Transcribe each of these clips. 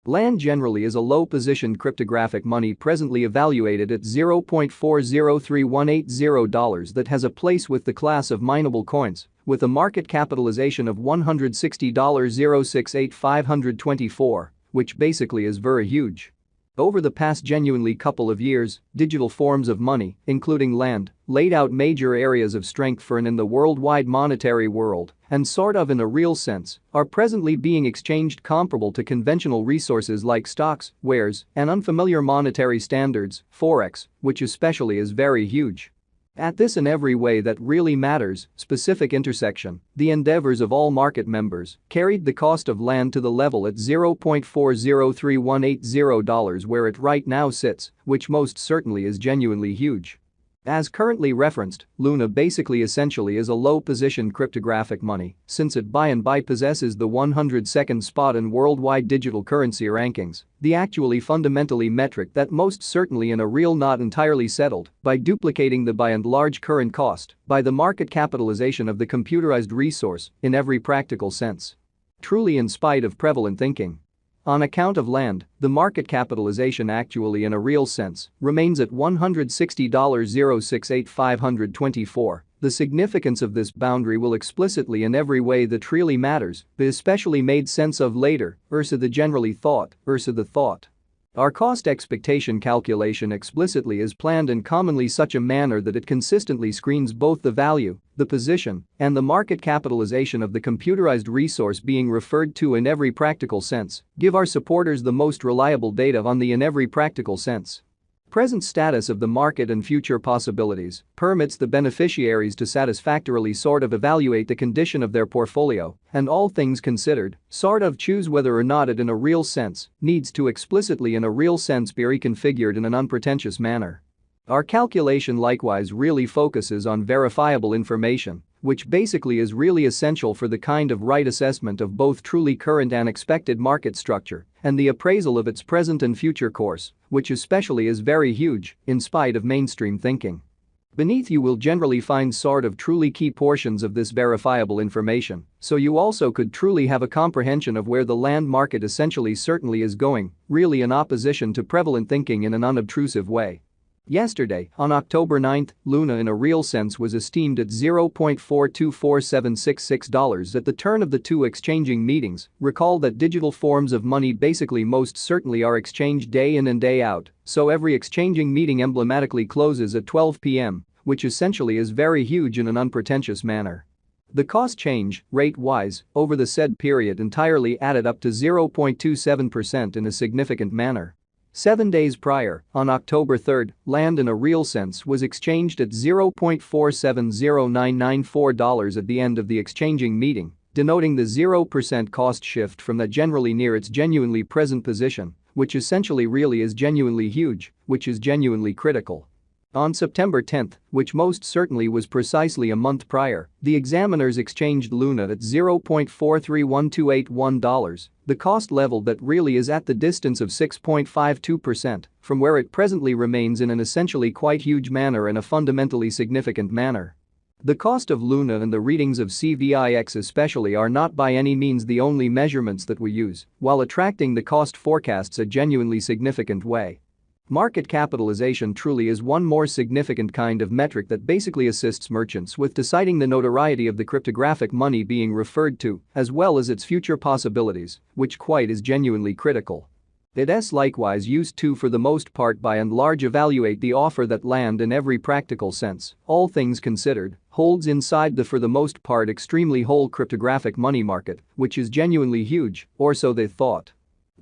Land generally is a low-positioned cryptographic money presently evaluated at $0.403180 that has a place with the class of mineable coins, with a market capitalization of $160,068,524, which basically is very huge. Over the past genuinely couple of years, digital forms of money, including land, laid out major areas of strength for and in the worldwide monetary world, and sort of in a real sense, are presently being exchanged comparable to conventional resources like stocks, wares, and unfamiliar monetary standards, forex, which especially is very huge. At this in every way that really matters, specific intersection, the endeavors of all market members carried the cost of land to the level at $0.403180 where it right now sits, which most certainly is genuinely huge. As currently referenced, Luna basically essentially is a low-positioned cryptographic money since it by and by possesses the 102nd spot in worldwide digital currency rankings, the actually fundamentally metric that most certainly in a real not entirely settled by duplicating the by and large current cost by the market capitalization of the computerized resource in every practical sense. Truly in spite of prevalent thinking. On account of land, the market capitalization actually in a real sense remains at $160,068,524. The significance of this boundary will explicitly in every way that really matters be especially made sense of later, the generally thought, the thought. Our cost expectation calculation explicitly is planned in commonly such a manner that it consistently screens both the value, the position, and the market capitalization of the computerized resource being referred to in every practical sense, give our supporters the most reliable data on the in every practical sense. Present status of the market and future possibilities permits the beneficiaries to satisfactorily sort of evaluate the condition of their portfolio and all things considered, sort of choose whether or not it in a real sense needs to explicitly in a real sense be reconfigured in an unpretentious manner. Our calculation likewise really focuses on verifiable information, which basically is really essential for the kind of right assessment of both truly current and expected market structure and the appraisal of its present and future course, which especially is very huge in spite of mainstream thinking. Beneath you will generally find sort of truly key portions of this verifiable information, so you also could truly have a comprehension of where the land market essentially certainly is going, really in opposition to prevalent thinking in an unobtrusive way. Yesterday, on October 9, Luna in a real sense was esteemed at $0.424766 at the turn of the two exchanging meetings. Recall that digital forms of money basically most certainly are exchanged day in and day out, so every exchanging meeting emblematically closes at 12 p.m., which essentially is very huge in an unpretentious manner. The cost change, rate-wise, over the said period entirely added up to 0.27% in a significant manner. 7 days prior, on October 3, land in a real sense was exchanged at $0.470994 at the end of the exchanging meeting, denoting the 0% cost shift from that generally near its genuinely present position, which essentially really is genuinely huge, which is genuinely critical. On September 10, which most certainly was precisely a month prior, the examiners exchanged Luna at $0.431281, the cost level that really is at the distance of 6.52% from where it presently remains in an essentially quite huge manner and a fundamentally significant manner. The cost of Luna and the readings of CVIX especially are not by any means the only measurements that we use while attracting the cost forecasts a genuinely significant way. Market capitalization truly is one more significant kind of metric that basically assists merchants with deciding the notoriety of the cryptographic money being referred to, as well as its future possibilities, which quite is genuinely critical. It is likewise used to for the most part by and large evaluate the offer that land in every practical sense, all things considered, holds inside the for the most part extremely whole cryptographic money market, which is genuinely huge, or so they thought.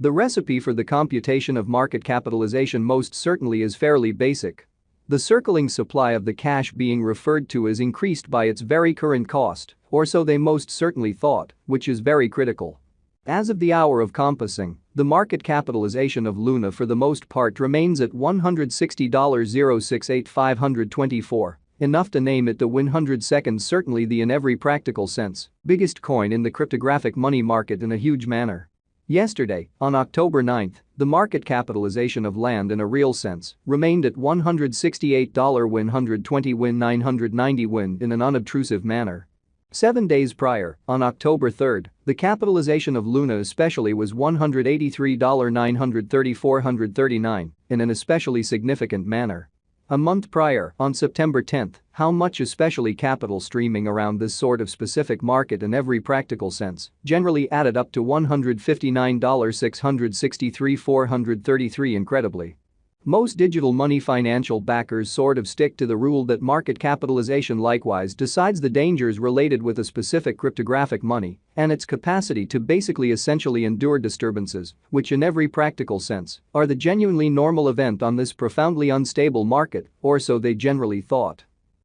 The recipe for the computation of market capitalization most certainly is fairly basic. The circling supply of the cash being referred to is increased by its very current cost, or so they most certainly thought, which is very critical. As of the hour of compassing, the market capitalization of Luna for the most part remains at $160,068,524, enough to name it the 102nd certainly the in every practical sense biggest coin in the cryptographic money market in a huge manner. Yesterday, on October 9, the market capitalization of land in a real sense remained at $168,120,990 in an unobtrusive manner. 7 days prior, on October 3rd, the capitalization of Luna especially was $183,934.39 in an especially significant manner. A month prior, on September 10th, how much especially capital streaming around this sort of specific market in every practical sense generally added up to $159,663,433 incredibly. Most digital money financial backers sort of stick to the rule that market capitalization likewise decides the dangers related with a specific cryptographic money and its capacity to basically essentially endure disturbances, which in every practical sense are the genuinely normal event on this profoundly unstable market, or so they generally thought.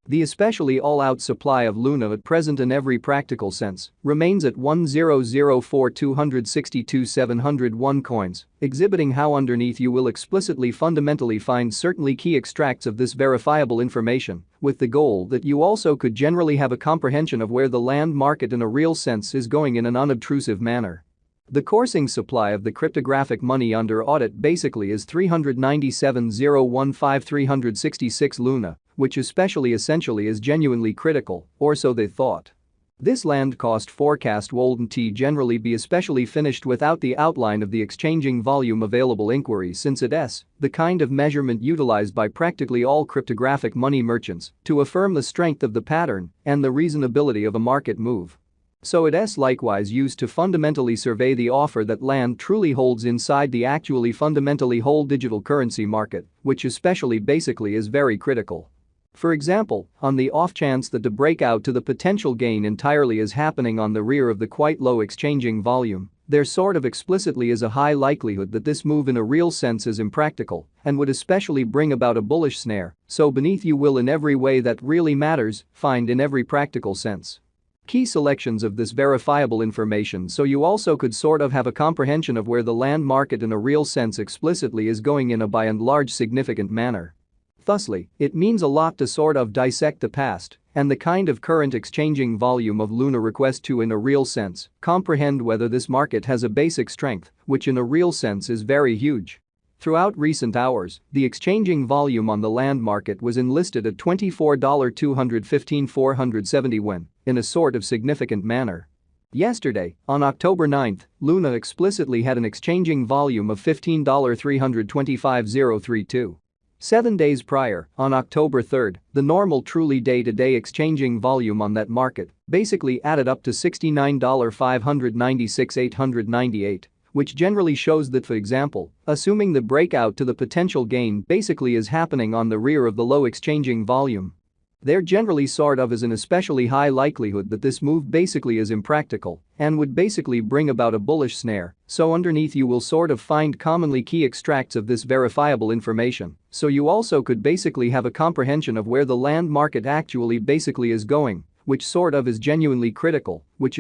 The especially all-out supply of Luna at present in every practical sense remains at 1,004,262,701 coins, exhibiting how underneath you will explicitly fundamentally find certainly key extracts of this verifiable information, with the goal that you also could generally have a comprehension of where the land market in a real sense is going in an unobtrusive manner. The coursing supply of the cryptographic money under audit basically is 397,015,366 Luna, which especially essentially is genuinely critical, or so they thought. This land cost forecast wouldn't generally be especially finished without the outline of the exchanging volume available inquiry, since it's the kind of measurement utilized by practically all cryptographic money merchants to affirm the strength of the pattern and the reasonability of a market move. So it's likewise used to fundamentally survey the offer that land truly holds inside the actually fundamentally whole digital currency market, which especially basically is very critical. For example, on the off chance that the breakout to the potential gain entirely is happening on the rear of the quite low exchanging volume, there sort of explicitly is a high likelihood that this move in a real sense is impractical and would especially bring about a bullish snare, so beneath you will in every way that really matters find in every practical sense key selections of this verifiable information, so you also could sort of have a comprehension of where the land market in a real sense explicitly is going in a by and large significant manner. Thusly, it means a lot to sort of dissect the past and the kind of current exchanging volume of Luna request to in a real sense comprehend whether this market has a basic strength, which in a real sense is very huge. Throughout recent hours, the exchanging volume on the land market was enlisted at $24,215,470 in a sort of significant manner. Yesterday, on October 9th, Luna explicitly had an exchanging volume of $15,325,032. 7 days prior, on October 3rd, the normal truly day-to-day exchanging volume on that market basically added up to $69,596,898. Which generally shows that, for example, assuming the breakout to the potential gain basically is happening on the rear of the low exchanging volume, there generally sort of is an especially high likelihood that this move basically is impractical and would basically bring about a bullish snare, so underneath you will sort of find commonly key extracts of this verifiable information, so you also could basically have a comprehension of where the land market actually basically is going, which sort of is genuinely critical, which